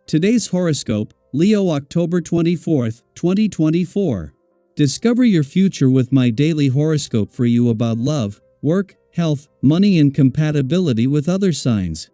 Today's horoscope, Leo October 24th, 2024. Discover your future with my daily horoscope for you about love, work, health, money and compatibility with other signs.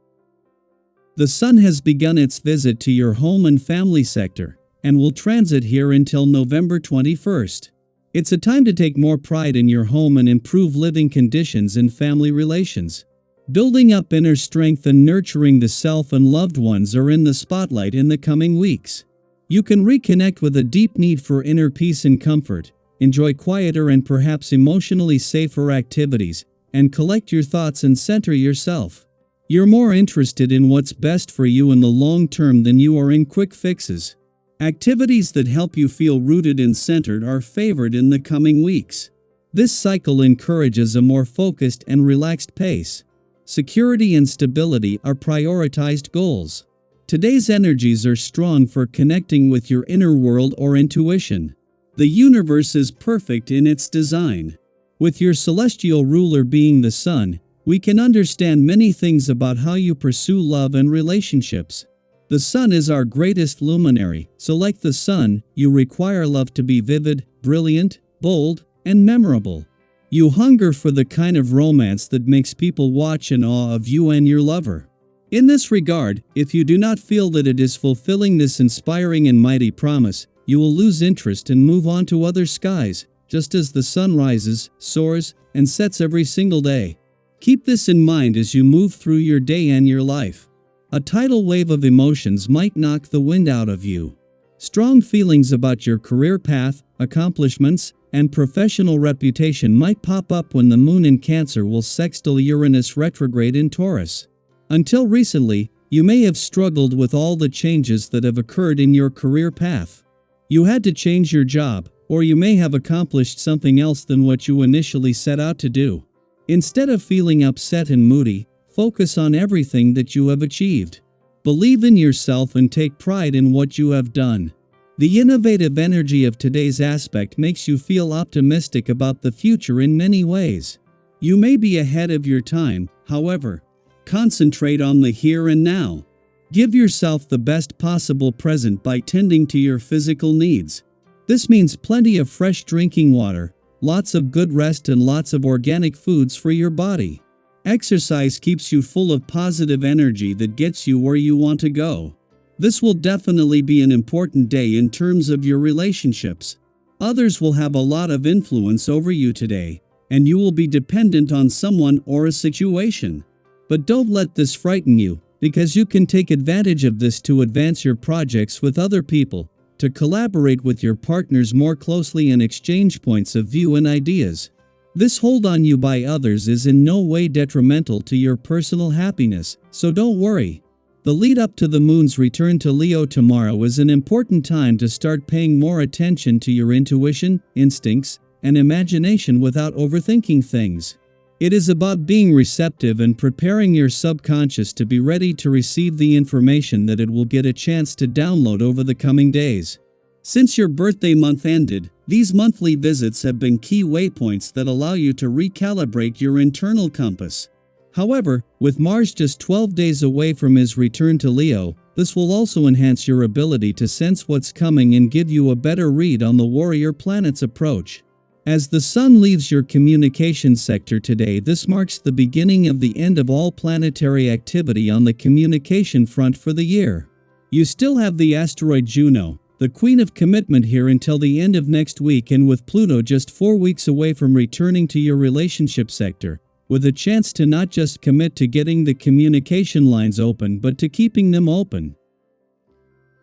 The Sun has begun its visit to your home and family sector, and will transit here until November 21st. It's a time to take more pride in your home and improve living conditions and family relations. Building up inner strength and nurturing the self and loved ones are in the spotlight in the coming weeks. You can reconnect with a deep need for inner peace and comfort, enjoy quieter and perhaps emotionally safer activities, and collect your thoughts and center yourself. You're more interested in what's best for you in the long term than you are in quick fixes. Activities that help you feel rooted and centered are favored in the coming weeks. This cycle encourages a more focused and relaxed pace. Security and stability are prioritized goals. Today's energies are strong for connecting with your inner world or intuition. The universe is perfect in its design. With your celestial ruler being the Sun, we can understand many things about how you pursue love and relationships. The Sun is our greatest luminary, so like the Sun, you require love to be vivid, brilliant, bold, and memorable. You hunger for the kind of romance that makes people watch in awe of you and your lover. In this regard, if you do not feel that it is fulfilling this inspiring and mighty promise, you will lose interest and move on to other skies, just as the Sun rises, soars, and sets every single day. Keep this in mind as you move through your day and your life. A tidal wave of emotions might knock the wind out of you. Strong feelings about your career path, accomplishments, and professional reputation might pop up when the Moon in Cancer will sextile Uranus retrograde in Taurus. Until recently, you may have struggled with all the changes that have occurred in your career path. You had to change your job, or you may have accomplished something else than what you initially set out to do. Instead of feeling upset and moody, focus on everything that you have achieved. Believe in yourself and take pride in what you have done. The innovative energy of today's aspect makes you feel optimistic about the future in many ways. You may be ahead of your time, however. Concentrate on the here and now. Give yourself the best possible present by tending to your physical needs. This means plenty of fresh drinking water, lots of good rest and lots of organic foods for your body. Exercise keeps you full of positive energy that gets you where you want to go. This will definitely be an important day in terms of your relationships. Others will have a lot of influence over you today, and you will be dependent on someone or a situation. But don't let this frighten you, because you can take advantage of this to advance your projects with other people, to collaborate with your partners more closely and exchange points of view and ideas. This hold on you by others is in no way detrimental to your personal happiness, so don't worry. The lead up to the Moon's return to Leo tomorrow is an important time to start paying more attention to your intuition, instincts, and imagination without overthinking things. It is about being receptive and preparing your subconscious to be ready to receive the information that it will get a chance to download over the coming days. Since your birthday month ended, these monthly visits have been key waypoints that allow you to recalibrate your internal compass. However, with Mars just 12 days away from his return to Leo, this will also enhance your ability to sense what's coming and give you a better read on the warrior planet's approach. As the Sun leaves your communication sector today, this marks the beginning of the end of all planetary activity on the communication front for the year. You still have the asteroid Juno, the queen of commitment, here until the end of next week, and with Pluto just 4 weeks away from returning to your relationship sector, with a chance to not just commit to getting the communication lines open but to keeping them open.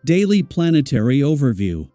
Daily Planetary Overview.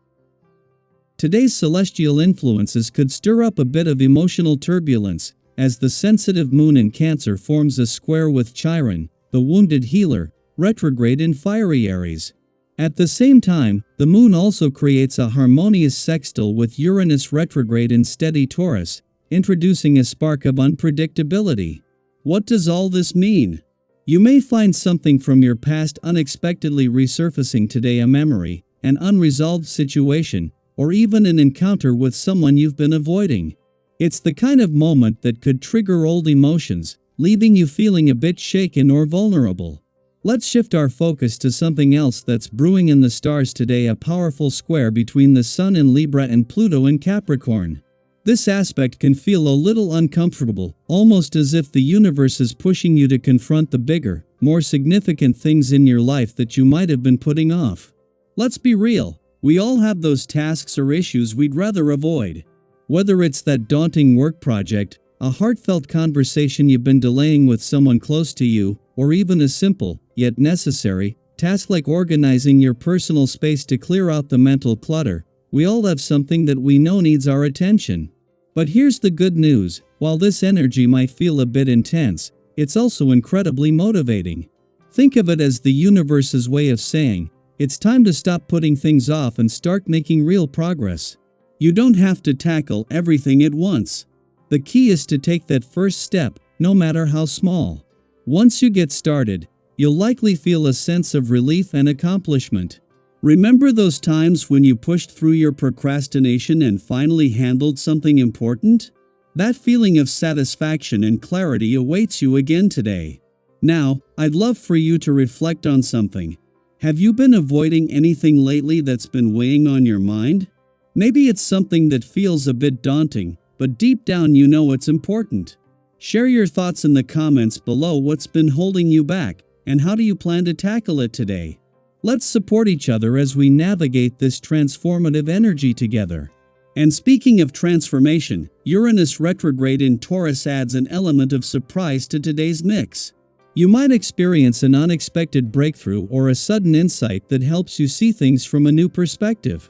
Today's celestial influences could stir up a bit of emotional turbulence, as the sensitive Moon in Cancer forms a square with Chiron, the wounded healer, retrograde in fiery Aries. At the same time, the Moon also creates a harmonious sextile with Uranus retrograde in steady Taurus, introducing a spark of unpredictability. What does all this mean? You may find something from your past unexpectedly resurfacing today, a memory, an unresolved situation, or even an encounter with someone you've been avoiding. It's the kind of moment that could trigger old emotions, leaving you feeling a bit shaken or vulnerable. Let's shift our focus to something else that's brewing in the stars today, a powerful square between the Sun in Libra and Pluto in Capricorn. This aspect can feel a little uncomfortable, almost as if the universe is pushing you to confront the bigger, more significant things in your life that you might have been putting off. Let's be real, we all have those tasks or issues we'd rather avoid. Whether it's that daunting work project, a heartfelt conversation you've been delaying with someone close to you, or even a simple, yet necessary, task like organizing your personal space to clear out the mental clutter, we all have something that we know needs our attention. But here's the good news, while this energy might feel a bit intense, it's also incredibly motivating. Think of it as the universe's way of saying, it's time to stop putting things off and start making real progress. You don't have to tackle everything at once. The key is to take that first step, no matter how small. Once you get started, you'll likely feel a sense of relief and accomplishment. Remember those times when you pushed through your procrastination and finally handled something important? That feeling of satisfaction and clarity awaits you again today. Now, I'd love for you to reflect on something. Have you been avoiding anything lately that's been weighing on your mind? Maybe it's something that feels a bit daunting, but deep down you know it's important. Share your thoughts in the comments below. What's been holding you back, and how do you plan to tackle it today? Let's support each other as we navigate this transformative energy together. And speaking of transformation, Uranus retrograde in Taurus adds an element of surprise to today's mix. You might experience an unexpected breakthrough or a sudden insight that helps you see things from a new perspective.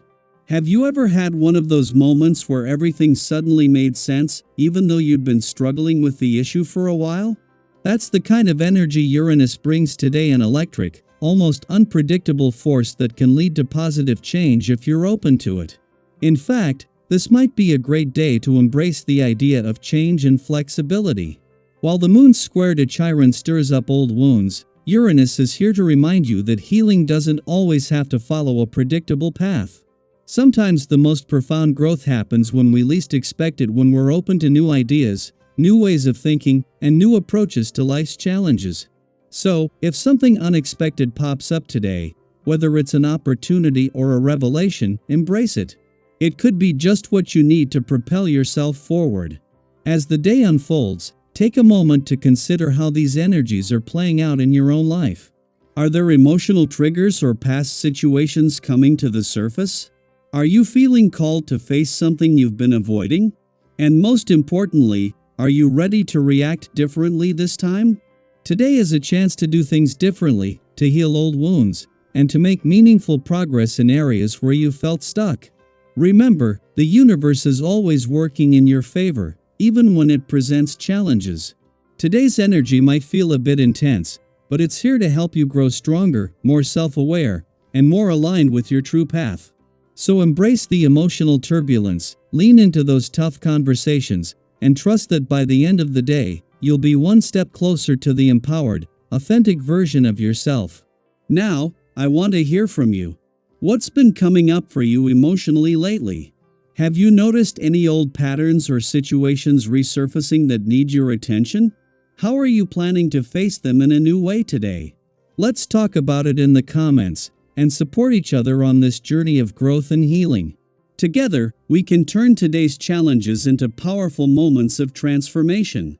Have you ever had one of those moments where everything suddenly made sense, even though you'd been struggling with the issue for a while? That's the kind of energy Uranus brings today, an electric, almost unpredictable force that can lead to positive change if you're open to it. In fact, this might be a great day to embrace the idea of change and flexibility. While the moon's square to Chiron stirs up old wounds, Uranus is here to remind you that healing doesn't always have to follow a predictable path. Sometimes the most profound growth happens when we least expect it, when we're open to new ideas, new ways of thinking, and new approaches to life's challenges. So, if something unexpected pops up today, whether it's an opportunity or a revelation, embrace it. It could be just what you need to propel yourself forward. As the day unfolds, take a moment to consider how these energies are playing out in your own life. Are there emotional triggers or past situations coming to the surface? Are you feeling called to face something you've been avoiding? And most importantly, are you ready to react differently this time? Today is a chance to do things differently, to heal old wounds, and to make meaningful progress in areas where you felt stuck. Remember, the universe is always working in your favor, even when it presents challenges. Today's energy might feel a bit intense, but it's here to help you grow stronger, more self-aware, and more aligned with your true path. So embrace the emotional turbulence, lean into those tough conversations, and trust that by the end of the day, you'll be one step closer to the empowered, authentic version of yourself. Now, I want to hear from you. What's been coming up for you emotionally lately? Have you noticed any old patterns or situations resurfacing that need your attention? How are you planning to face them in a new way today? Let's talk about it in the comments, and support each other on this journey of growth and healing. Together, we can turn today's challenges into powerful moments of transformation.